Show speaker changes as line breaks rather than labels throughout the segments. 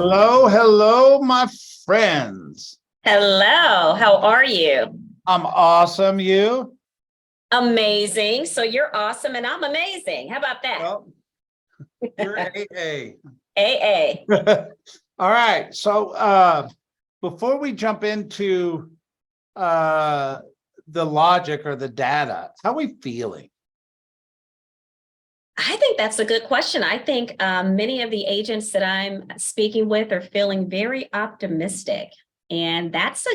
Hello, hello, my friends.
Hello, how are you?
I'm awesome. You?
Amazing. So you're awesome and I'm amazing. How about that?
Well, you're AA.
AA.
All right. So before we jump into the logic or the data, how are we feeling?
I think that's a good question. I think many of the agents that I'm speaking with are feeling very optimistic, and that's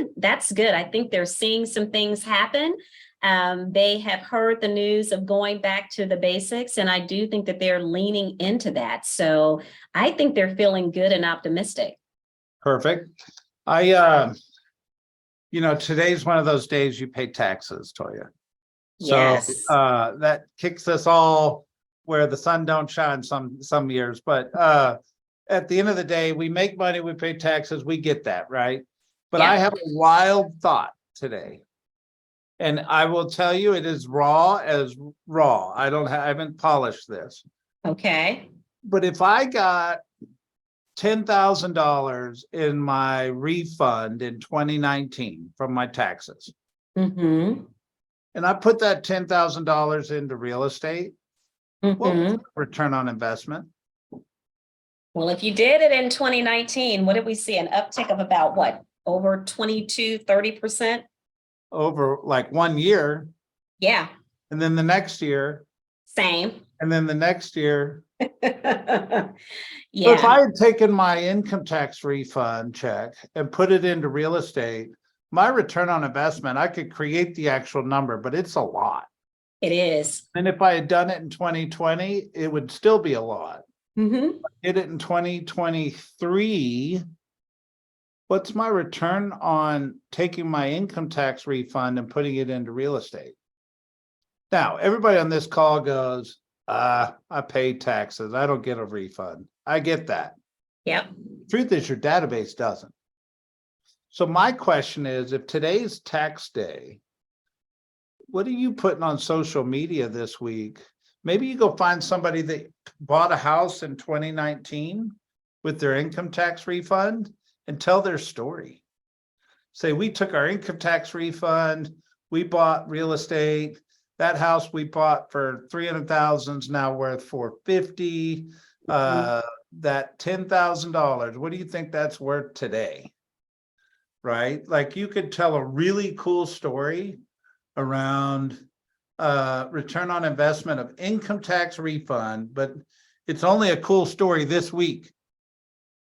good. I think they're seeing some things happen. They have heard the news of going back to the basics, and I do think that they're leaning into that. So I think they're feeling good and optimistic.
Perfect. Today's one of those days you pay taxes, Toya. So
Yes.
that kicks us all where the sun don't shine some years. But at the end of the day, we make money, we pay taxes, we get that, right? But I have a wild thought today. And I will tell you, it is raw as raw. I haven't polished this.
Okay.
But if I got $10,000 in my refund in 2019 from my taxes,
Mm-hmm.
and I put that $10,000 into real estate, what was the return on investment?
Well, if you did it in 2019, what did we see? An uptick of about what? Over 30%?
Over like 1 year.
Yeah.
And then the next year.
Same.
And then the next year.
Yeah.
So if I had taken my income tax refund check and put it into real estate, my return on investment, I could create the actual number, but it's a lot.
It is.
And if I had done it in 2020, it would still be a lot.
Mm-hmm.
Did it in 2023. What's my return on taking my income tax refund and putting it into real estate? Now, everybody on this call goes, I pay taxes. I don't get a refund. I get that.
Yep.
Truth is, your database doesn't. So my question is, if today's tax day, what are you putting on social media this week? Maybe you go find somebody that bought a house in 2019 with their income tax refund and tell their story. Say, we took our income tax refund, we bought real estate. That house we bought for 300,000 is now worth 450. That $10,000, what do you think that's worth today? Right? Like, you could tell a really cool story around return on investment of income tax refund, but it's only a cool story this week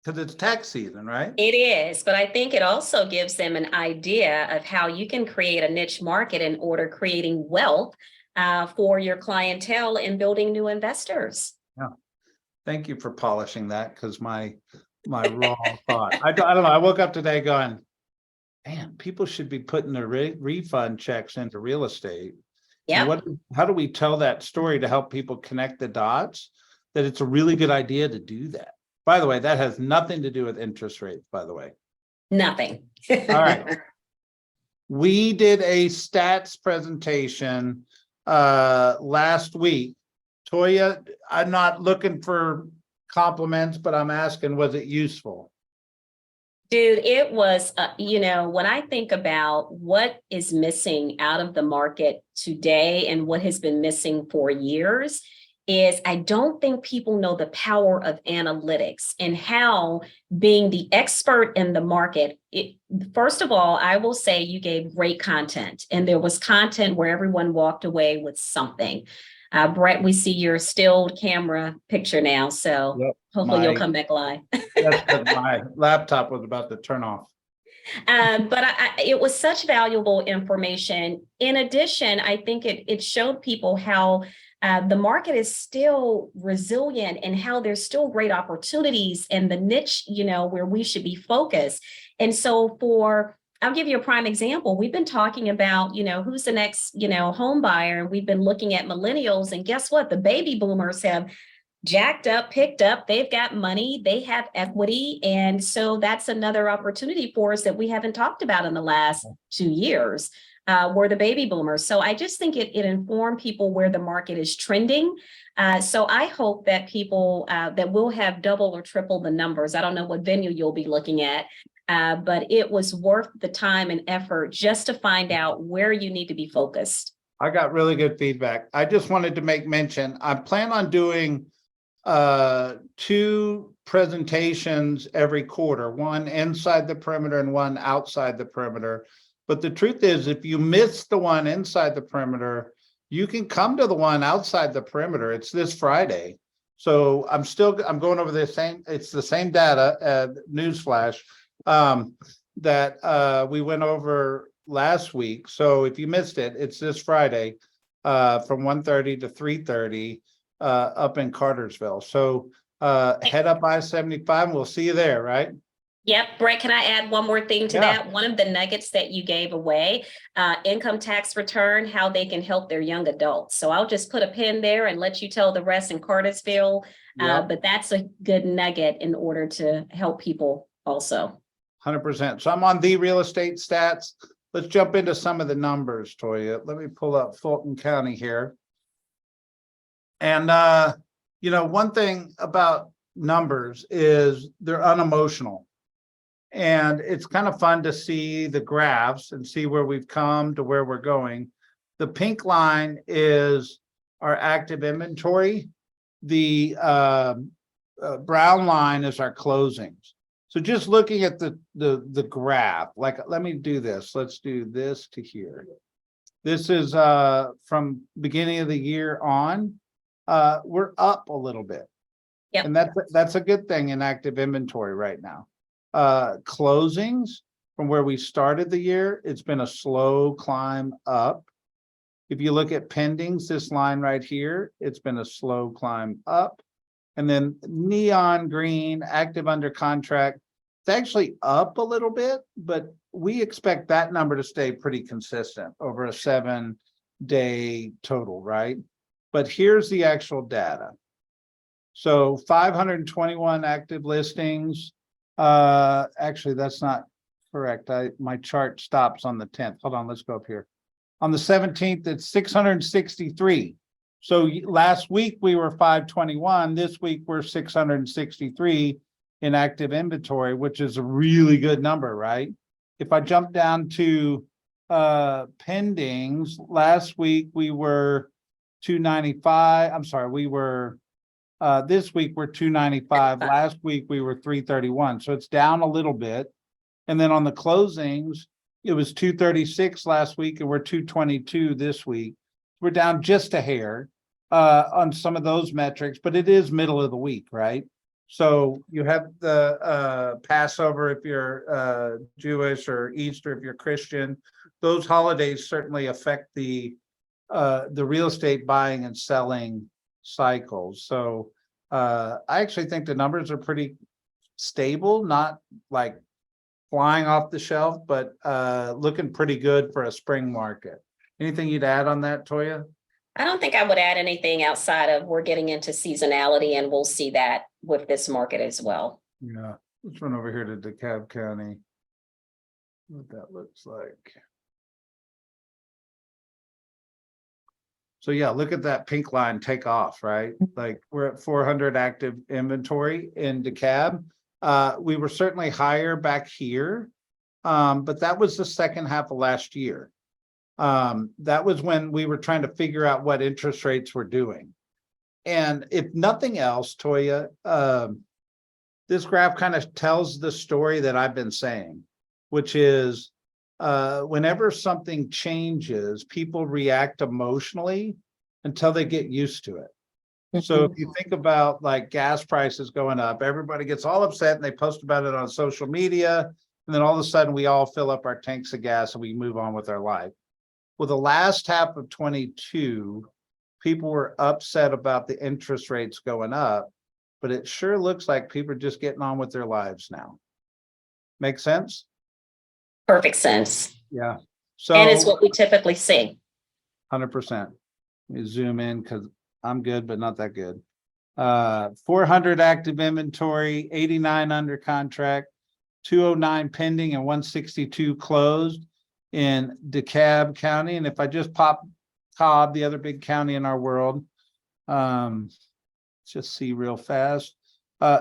because it's tax season, right?
It is, but I think it also gives them an idea of how you can create a niche market in order creating wealth for your clientele and building new investors.
Yeah. Thank you for polishing that, because my raw thought. I don't know. I woke up today going, man, people should be putting their refund checks into real estate.
Yeah.
How do we tell that story to help people connect the dots that it's a really good idea to do that? By the way, that has nothing to do with interest rates, by the way.
Nothing.
All right. We did a stats presentation last week. Toya, I'm not looking for compliments, but I'm asking, was it useful?
Dude, it was, when I think about what is missing out of the market today and what has been missing for years, is I don't think people know the power of analytics and how being the expert in the market. First of all, I will say you gave great content, and there was content where everyone walked away with something. Brett, we see your stilled camera picture now, so yep, hopefully you'll come back live.
That's because my laptop was about to turn off.
But it was such valuable information. In addition, I think it showed people how the market is still resilient and how there's still great opportunities in the niche, where we should be focused. And so I'll give you a prime example. We've been talking about, who's the next, home buyer. We've been looking at millennials, and guess what? The baby boomers have jacked up, picked up, they've got money, they have equity. And so that's another opportunity for us that we haven't talked about in the last 2 years. were the baby boomers. So I just think it informed people where the market is trending. So I hope that people that will have double or triple the numbers. I don't know what venue you'll be looking at, but it was worth the time and effort just to find out where you need to be focused.
I got really good feedback. I just wanted to make mention, I plan on doing 2 presentations every quarter, one inside the perimeter and one outside the perimeter. But the truth is, if you miss the one inside the perimeter, you can come to the one outside the perimeter. It's this Friday. So I'm going over it's the same data, newsflash, that we went over last week. So if you missed it, it's this Friday from 1:30 to 3:30 up in Cartersville. So head up I-75 and we'll see you there, right?
Yep. Brett, can I add one more thing to
Yeah.
that? One of the nuggets that you gave away, income tax return, how they can help their young adults. So I'll just put a pin there and let you tell the rest in Cartersville.
Yep.
But that's a good nugget in order to help people also.
100%. So I'm on the real estate stats. Let's jump into some of the numbers, Toya. Let me pull up Fulton County here. And, one thing about numbers is they're unemotional. And it's kind of fun to see the graphs and see where we've come to where we're going. The pink line is our active inventory. The brown line is our closings. So just looking at the graph, like, let me do this. Let's do this to here. This is from beginning of the year on. We're up a little bit.
Yep.
And that's a good thing in active inventory right now. Closings from where we started the year, it's been a slow climb up. If you look at pendings, this line right here, it's been a slow climb up. And then neon green, active under contract, it's actually up a little bit, but we expect that number to stay pretty consistent over a 7-day total, right? But here's the actual data. So 521 active listings. Actually, that's not correct. My chart stops on the 10th. Hold on, let's go up here. On the 17th, it's 663. So last week we were 521. This week we're 663 in active inventory, which is a really good number, right? If I jump down to pendings, last week we were 295. I'm sorry, we were this week we're 295. Last week we were 331. So it's down a little bit. And then on the closings, it was 236 last week and we're 222 this week. We're down just a hair on some of those metrics, but it is middle of the week, right? So you have the Passover if you're Jewish, or Easter if you're Christian. Those holidays certainly affect the real estate buying and selling cycles. So I actually think the numbers are pretty stable, not like flying off the shelf, but looking pretty good for a spring market. Anything you'd add on that, Toya?
I don't think I would add anything outside of we're getting into seasonality, and we'll see that with this market as well.
Yeah, let's run over here to DeKalb County. What that looks like. So yeah, look at that pink line take off, right? Like we're at 400 active inventory in DeKalb. We were certainly higher back here, but that was the second half of last year. That was when we were trying to figure out what interest rates were doing. And if nothing else, Toya, this graph kind of tells the story that I've been saying, which is whenever something changes, people react emotionally until they get used to it. So if you think about like gas prices going up, everybody gets all upset and they post about it on social media. And then all of a sudden we all fill up our tanks of gas and we move on with our life. Well, the last half of 22, people were upset about the interest rates going up, but it sure looks like people are just getting on with their lives now. Make sense?
Perfect sense.
Yeah. So,
and it's what we typically see.
100%. Let me zoom in because I'm good, but not that good. 400 active inventory, 89 under contract, 209 pending, and 162 closed. in DeKalb County. And if I just pop Cobb, the other big county in our world, just see real fast.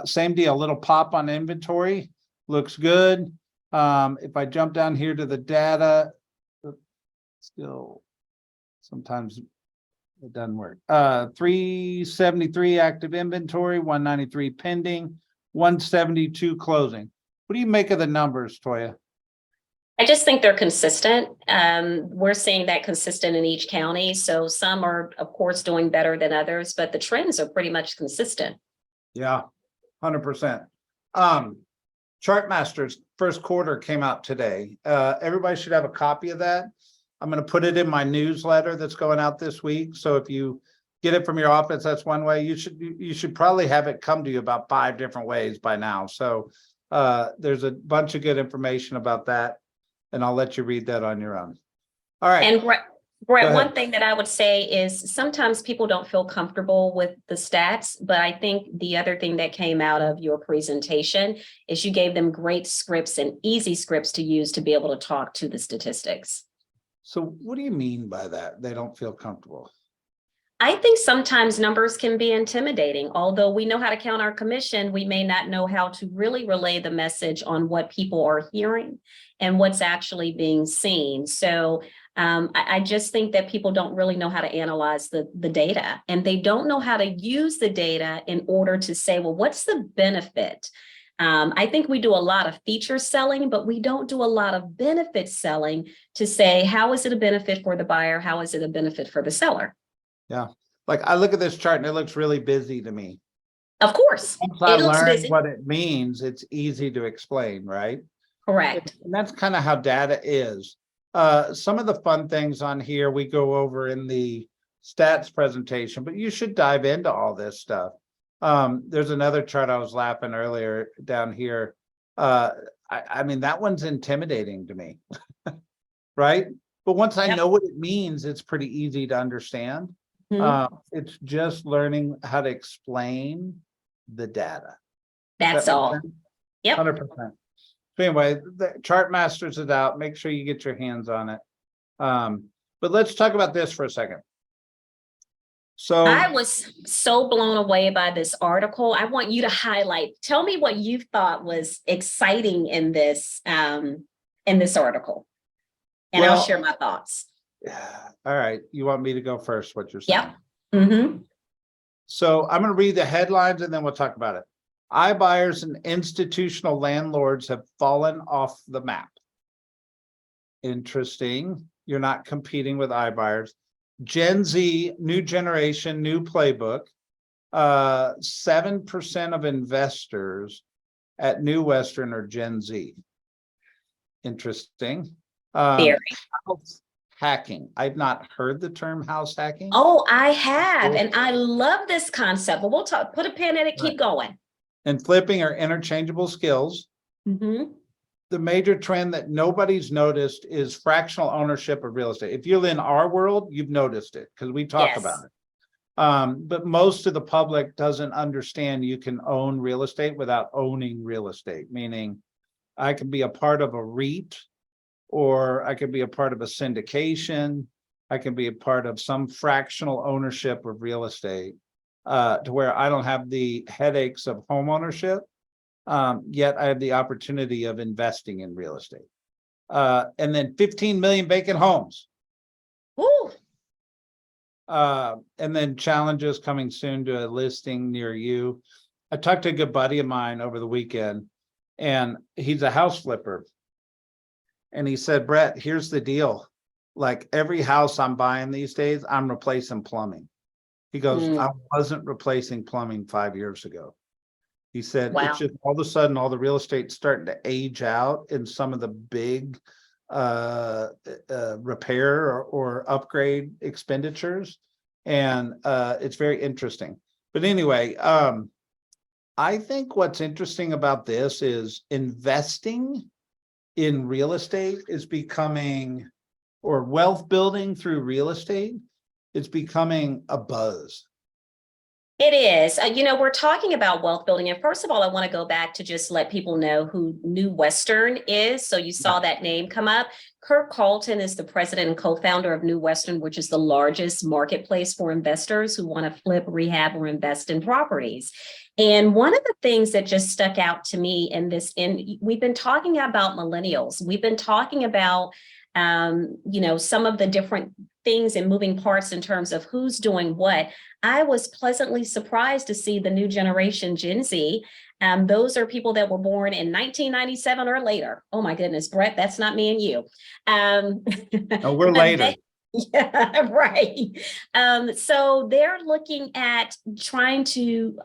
Same deal, little pop on inventory, looks good. If I jump down here to the data, still sometimes it doesn't work. 373 active inventory, 193 pending, 172 closing. What do you make of the numbers, Toya?
I just think they're consistent. We're seeing that consistent in each county. So some are, of course, doing better than others, but the trends are pretty much consistent.
Yeah, 100%. Chartmasters first quarter came out today. Everybody should have a copy of that. I'm going to put it in my newsletter that's going out this week. So if you get it from your office, that's one way. You should probably have it come to you about 5 different ways by now. So there's a bunch of good information about that, and I'll let you read that on your own. All right.
And Brett, one thing that I would say is sometimes people don't feel comfortable with the stats, but I think the other thing that came out of your presentation is you gave them great scripts and easy scripts to use to be able to talk to the statistics.
So what do you mean by that? They don't feel comfortable?
I think sometimes numbers can be intimidating. Although we know how to count our commission, we may not know how to really relay the message on what people are hearing and what's actually being seen. So I just think that people don't really know how to analyze the data, and they don't know how to use the data in order to say, well, what's the benefit? I think we do a lot of feature selling, but we don't do a lot of benefit selling to say, how is it a benefit for the buyer? How is it a benefit for the seller?
Yeah. Like I look at this chart and it looks really busy to me.
Of course.
Once I
It looks
learn
busy.
what it means, it's easy to explain, right?
Correct.
And that's kind of how data is. Some of the fun things on here we go over in the stats presentation, but you should dive into all this stuff. There's another chart I was laughing earlier down here. I mean, that one's intimidating to me, right? But once I know what it means, it's pretty easy to understand. It's just learning how to explain the data.
That's all. Yep.
100%. So anyway, the Chartmasters is out. Make sure you get your hands on it. But let's talk about this for a second. So
I was so blown away by this article. I want you to highlight. Tell me what you thought was exciting in this article, and I'll share my thoughts.
All right. You want me to go first, what you're saying?
Yep.
So I'm going to read the headlines and then we'll talk about it. iBuyers and institutional landlords have fallen off the map. Interesting. You're not competing with iBuyers. Gen Z, new generation, new playbook. 7% of investors at New Western are Gen Z. Interesting.
Very.
House hacking. I've not heard the term house hacking.
Oh, I have, and I love this concept. But we'll talk. Put a pin in it. Keep going.
And flipping are interchangeable skills. The major trend that nobody's noticed is fractional ownership of real estate. If you're in our world, you've noticed it because we talk about it. But most of the public doesn't understand you can own real estate without owning real estate, meaning I can be a part of a REIT, or I could be a part of a syndication. I can be a part of some fractional ownership of real estate to where I don't have the headaches of home ownership. Yet I have the opportunity of investing in real estate. And then 15 million vacant homes.
Woo.
And then challenges coming soon to a listing near you. I talked to a good buddy of mine over the weekend, and he's a house flipper. And he said, Brett, here's the deal. Like every house I'm buying these days, I'm replacing plumbing. He goes, I wasn't replacing plumbing 5 years ago. He said, it's just all of a sudden, all the real estate's starting to age out in some of the big repair or upgrade expenditures. And it's very interesting. But anyway, I think what's interesting about this is investing in real estate is becoming, or wealth building through real estate, it's becoming a buzz.
It is. We're talking about wealth building. And first of all, I want to go back to just let people know who New Western is. So you saw that name come up. Kirk Carlton is the president and co-founder of New Western, which is the largest marketplace for investors who want to flip, rehab, or invest in properties. And one of the things that just stuck out to me we've been talking about millennials. We've been talking about some of the different things and moving parts in terms of who's doing what. I was pleasantly surprised to see the new generation, Gen Z. Those are people that were born in 1997 or later. Oh my goodness, Brett, that's not me and you.
Oh, we're later.
Yeah, right. So they're looking at investing.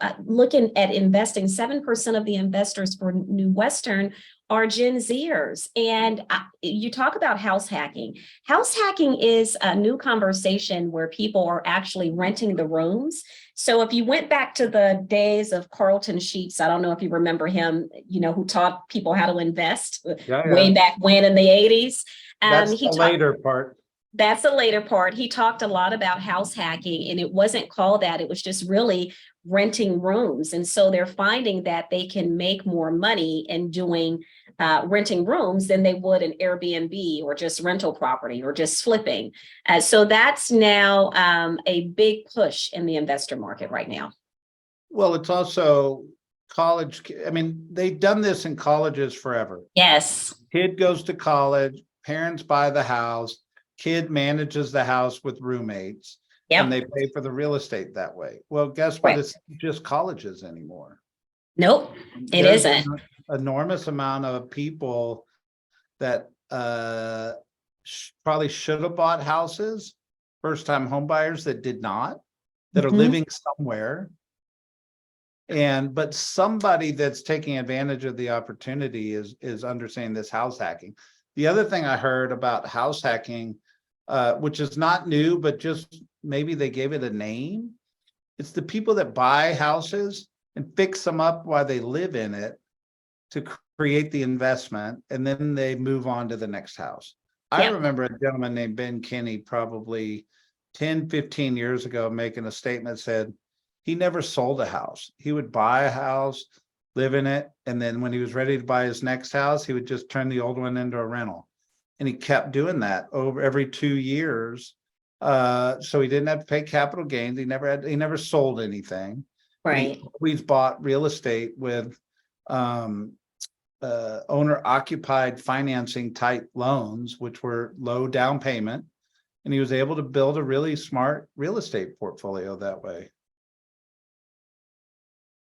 7% of the investors for New Western are Gen Zers. And you talk about house hacking. House hacking is a new conversation where people are actually renting the rooms. So if you went back to the days of Carlton Sheets, I don't know if you remember him, who taught people how to invest way back when in the 80s.
That's the later part.
That's the later part. He talked a lot about house hacking, and it wasn't called that. It was just really renting rooms. And so they're finding that they can make more money in doing renting rooms than they would in Airbnb or just rental property or just flipping. So that's now a big push in the investor market right now.
Well, it's also college. I mean, they've done this in colleges forever.
Yes.
Kid goes to college, parents buy the house, kid manages the house with roommates, and they pay for the real estate that way. Well, guess what? It's not just colleges anymore.
Nope, it isn't.
An enormous amount of people that probably should have bought houses, first-time home buyers that did not, that are living somewhere. But somebody that's taking advantage of the opportunity is understanding this house hacking. The other thing I heard about house hacking, which is not new, but just maybe they gave it a name. It's the people that buy houses and fix them up while they live in it to create the investment, and then they move on to the next house. I remember a gentleman named Ben Kinney probably 10, 15 years ago making a statement, said he never sold a house. He would buy a house, live in it, and then when he was ready to buy his next house, he would just turn the old one into a rental. And he kept doing that over every 2 years. So he didn't have to pay capital gains. He never sold anything.
Right.
He always bought real estate with owner occupied financing type loans, which were low down payment. And he was able to build a really smart real estate portfolio that way.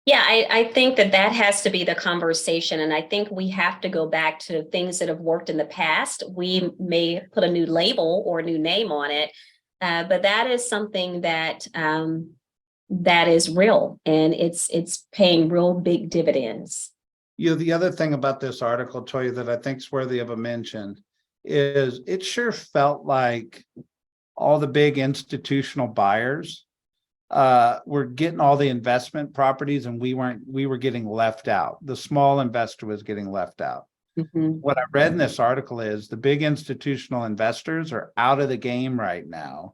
Yeah, I think that has to be the conversation. And I think we have to go back to things that have worked in the past. We may put a new label or a new name on it, but that is something that is real, and it's paying real big dividends.
The other thing about this article, Toya, that I think is worthy of a mention is it sure felt like all the big institutional buyers were getting all the investment properties, and we were getting left out. The small investor was getting left out. What I read in this article is the big institutional investors are out of the game right now,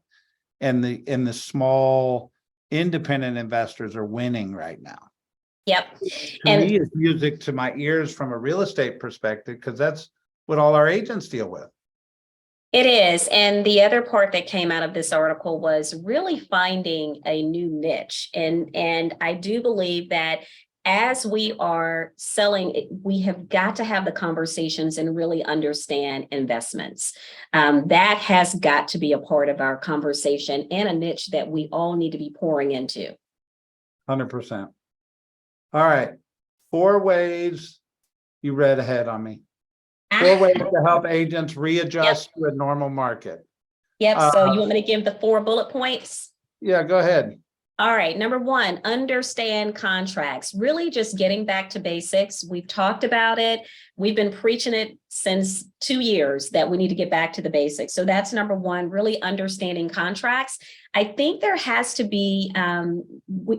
and the small independent investors are winning right now.
Yep.
To me, it's music to my ears from a real estate perspective, because that's what all our agents deal with.
It is. And the other part that came out of this article was really finding a new niche. And I do believe that as we are selling, we have got to have the conversations and really understand investments. That has got to be a part of our conversation and a niche that we all need to be pouring into.
100%. All right. 4 ways. You read ahead on me. 4 ways to help agents readjust to a normal market.
Yep. So you want me to give the 4 bullet points?
Yeah, go ahead.
All right. Number 1, understand contracts. Really just getting back to basics. We've talked about it. We've been preaching it since 2 years that we need to get back to the basics. So that's number 1, really understanding contracts. I think there has to be,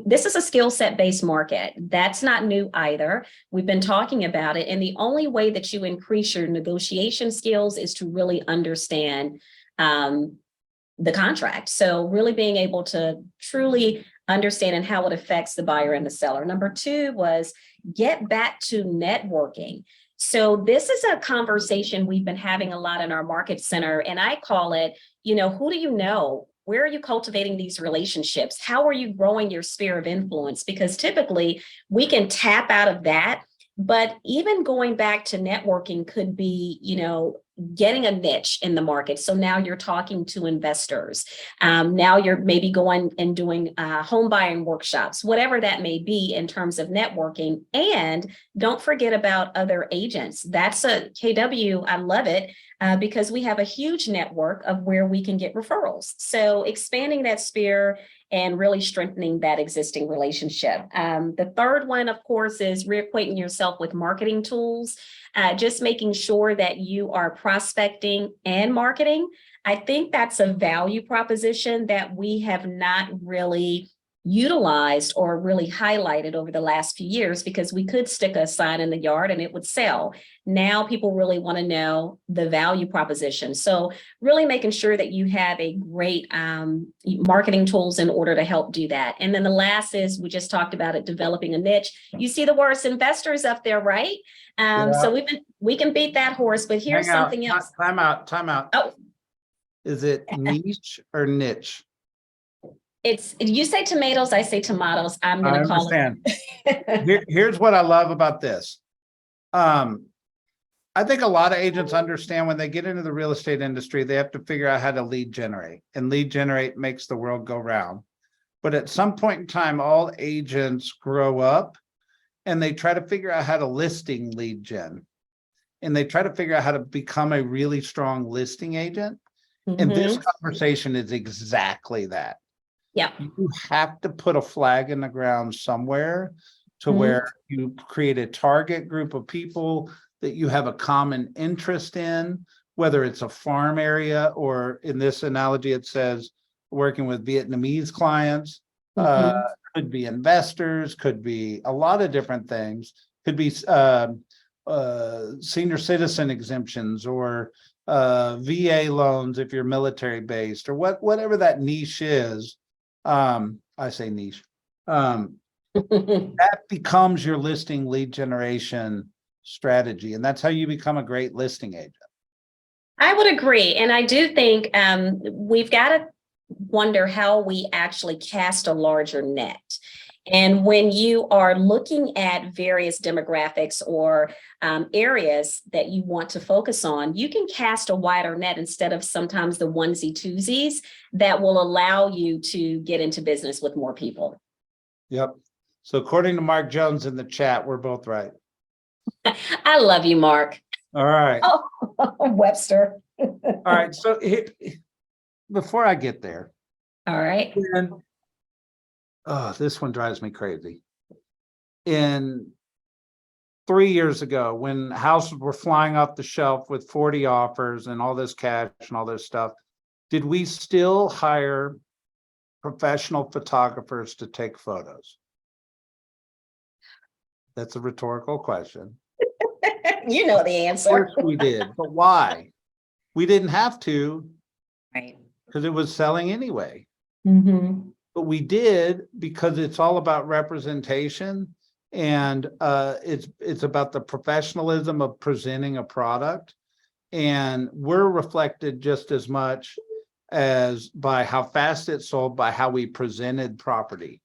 this is a skill set based market. That's not new either. We've been talking about it. And the only way that you increase your negotiation skills is to really understand the contract. So really being able to truly understanding how it affects the buyer and the seller. Number two was get back to networking. So this is a conversation we've been having a lot in our market center, and I call it, who do you know? Where are you cultivating these relationships? How are you growing your sphere of influence? Because typically we can tap out of that, but even going back to networking could be, getting a niche in the market. So now you're talking to investors. Now you're maybe going and doing home buying workshops, whatever that may be in terms of networking. And don't forget about other agents. That's a KW. I love it because we have a huge network of where we can get referrals. So expanding that sphere and really strengthening that existing relationship. The third one, of course, is reacquainting yourself with marketing tools. Just making sure that you are prospecting and marketing. I think that's a value proposition that we have not really utilized or really highlighted over the last few years, because we could stick a sign in the yard and it would sell. Now people really want to know the value proposition. So really making sure that you have a great marketing tools in order to help do that. And then the last is, we just talked about it, developing a niche. You see the words investors up there, right? So we can beat that horse, but here's something else.
Time out.
Oh,
Is it niche or niche?
You say tomatoes, I say tomatoes. I'm going to call
it. Here's what I love about this. I think a lot of agents understand when they get into the real estate industry, they have to figure out how to lead generate, and lead generate makes the world go round. But at some point in time, all agents grow up and they try to figure out how to listing lead gen, and they try to figure out how to become a really strong listing agent. And this conversation is exactly that.
Yeah.
You have to put a flag in the ground somewhere to where you create a target group of people that you have a common interest in, whether it's a farm area, or in this analogy, it says working with Vietnamese clients, could be investors, could be a lot of different things, could be senior citizen exemptions, or VA loans if you're military based, or whatever that niche is. I say niche. That becomes your listing lead generation strategy, and that's how you become a great listing agent.
I would agree. And I do think we've got to wonder how we actually cast a larger net. And when you are looking at various demographics or areas that you want to focus on, you can cast a wider net instead of sometimes the onesie twosies that will allow you to get into business with more people.
Yep. So according to Mark Jones in the chat, we're both right.
I love you, Mark.
All right.
Oh, Webster.
All right. So before I get there.
All right.
Oh, this one drives me crazy. 3 years ago, when houses were flying off the shelf with 40 offers and all this cash and all this stuff, did we still hire professional photographers to take photos? That's a rhetorical question.
You know the answer.
Of course we did, but why? We didn't have to,
right?
Because it was selling anyway. But we did because it's all about representation, and it's about the professionalism of presenting a product, and we're reflected just as much as by how fast it sold, by how we presented property.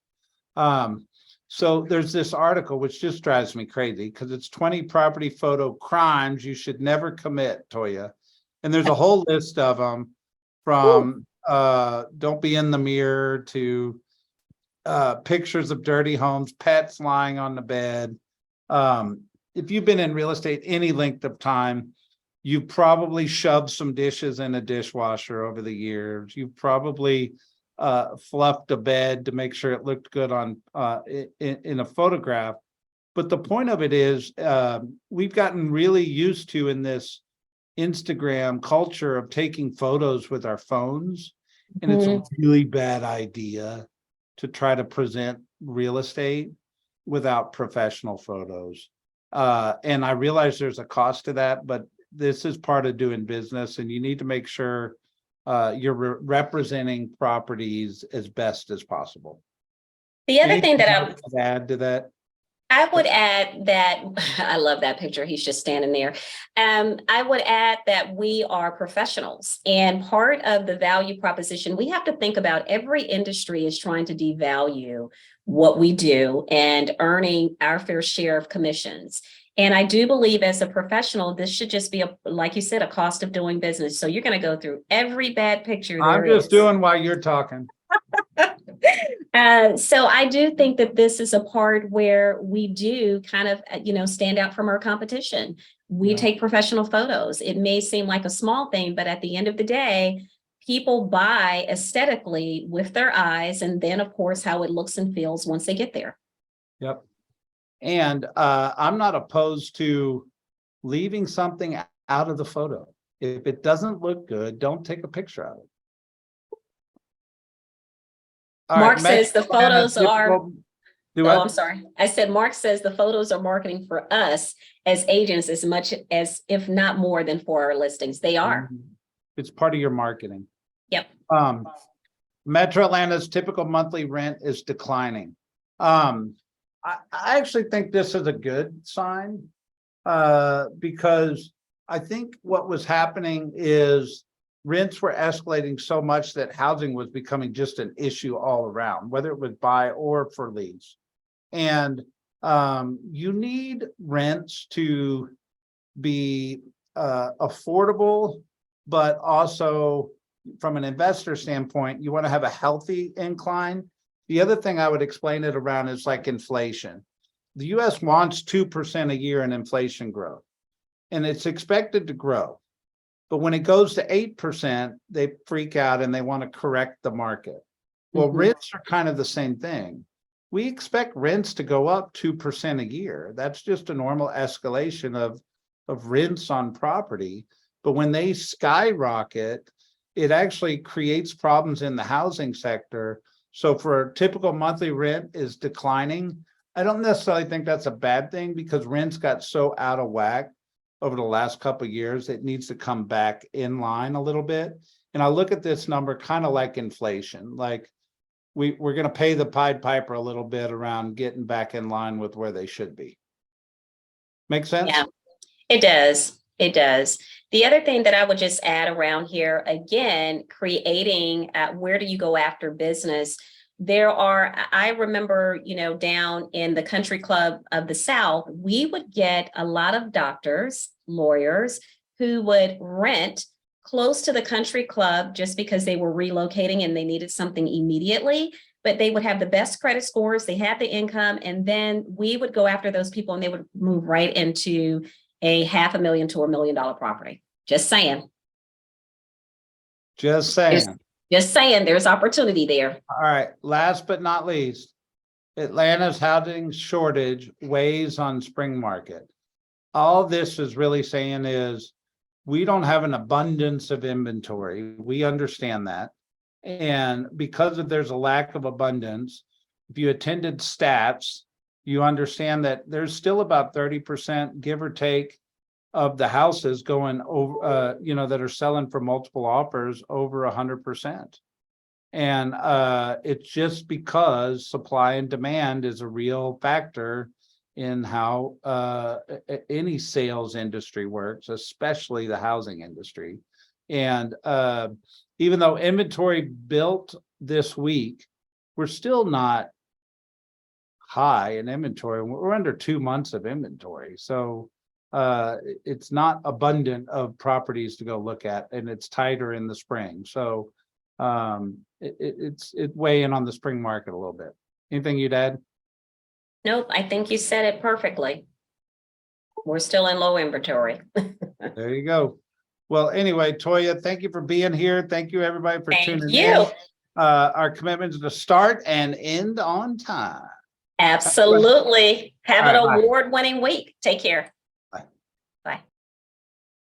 So there's this article which just drives me crazy because it's 20 property photo crimes you should never commit, Toya, and there's a whole list of them, from don't be in the mirror to pictures of dirty homes, pets lying on the bed. If you've been in real estate any length of time, you probably shoved some dishes in a dishwasher over the years. You've probably fluffed a bed to make sure it looked good on in a photograph. But the point of it is, we've gotten really used to, in this Instagram culture, of taking photos with our phones, and it's a really bad idea to try to present real estate without professional photos. And I realize there's a cost to that, but this is part of doing business, and you need to make sure you're representing properties as best as possible.
The other thing
Anything
that
else to add to that?
I would add that I love that picture. He's just standing there. I would add that we are professionals, and part of the value proposition, we have to think about every industry is trying to devalue what we do and earning our fair share of commissions. And I do believe as a professional, this should just be, like you said, a cost of doing business. So you're going to go through every bad picture there
I'm just
is.
doing while you're talking.
So I do think that this is a part where we do kind of, stand out from our competition. We take professional photos. It may seem like a small thing, but at the end of the day, people buy aesthetically with their eyes, and then of course how it looks and feels once they get there.
Yep. And I'm not opposed to leaving something out of the photo. If it doesn't look good, don't take a picture of it. All
Mark
right,
says the photos are.
Do
Oh,
what?
I'm sorry. I said Mark says the photos are marketing for us as agents as much as, if not more than for our listings. They are.
It's part of your marketing.
Yep.
Metro Atlanta's typical monthly rent is declining. I actually think this is a good sign, because I think what was happening is rents were escalating so much that housing was becoming just an issue all around, whether it was buy or for lease. And you need rents to be affordable, but also from an investor standpoint, you want to have a healthy incline. The other thing I would explain it around is like inflation. The US wants 2% a year in inflation growth, and it's expected to grow. But when it goes to 8%, they freak out and they want to correct the market. Well, rents are kind of the same thing. We expect rents to go up 2% a year. That's just a normal escalation of rents on property. But when they skyrocket, it actually creates problems in the housing sector. So for a typical monthly rent is declining. I don't necessarily think that's a bad thing, because rents got so out of whack over the last couple of years, it needs to come back in line a little bit. And I look at this number kind of like inflation, like we're going to pay the Pied Piper a little bit around getting back in line with where they should be. Make sense?
Yeah, it does. It does. The other thing that I would just add around here, again, creating where do you go after business? I remember, down in the country club of the South, we would get a lot of doctors, lawyers who would rent close to the country club just because they were relocating and they needed something immediately, but they would have the best credit scores, they had the income, and then we would go after those people and they would move right into a $500,000 to $1 million property. Just saying.
Just saying.
Just saying, there's opportunity there.
All right. Last but not least, Atlanta's housing shortage weighs on spring market. All this is really saying is we don't have an abundance of inventory. We understand that. And because there's a lack of abundance, if you attended stats, you understand that there's still about 30%, give or take, of the houses going over, that are selling for multiple offers over 100%. And it's just because supply and demand is a real factor in how any sales industry works, especially the housing industry. And even though inventory built this week, we're still not high in inventory. We're under 2 months of inventory. So it's not abundant of properties to go look at, and it's tighter in the spring. So it's weighing on the spring market a little bit. Anything you'd add?
Nope, I think you said it perfectly. We're still in low inventory.
There you go. Well, anyway, Toya, thank you for being here. Thank you, everybody, for tuning in.
Thank you.
Our commitment is to start and end on time.
Absolutely. Have an
All right, bye.
award-winning week. Take care.
Bye.
Bye.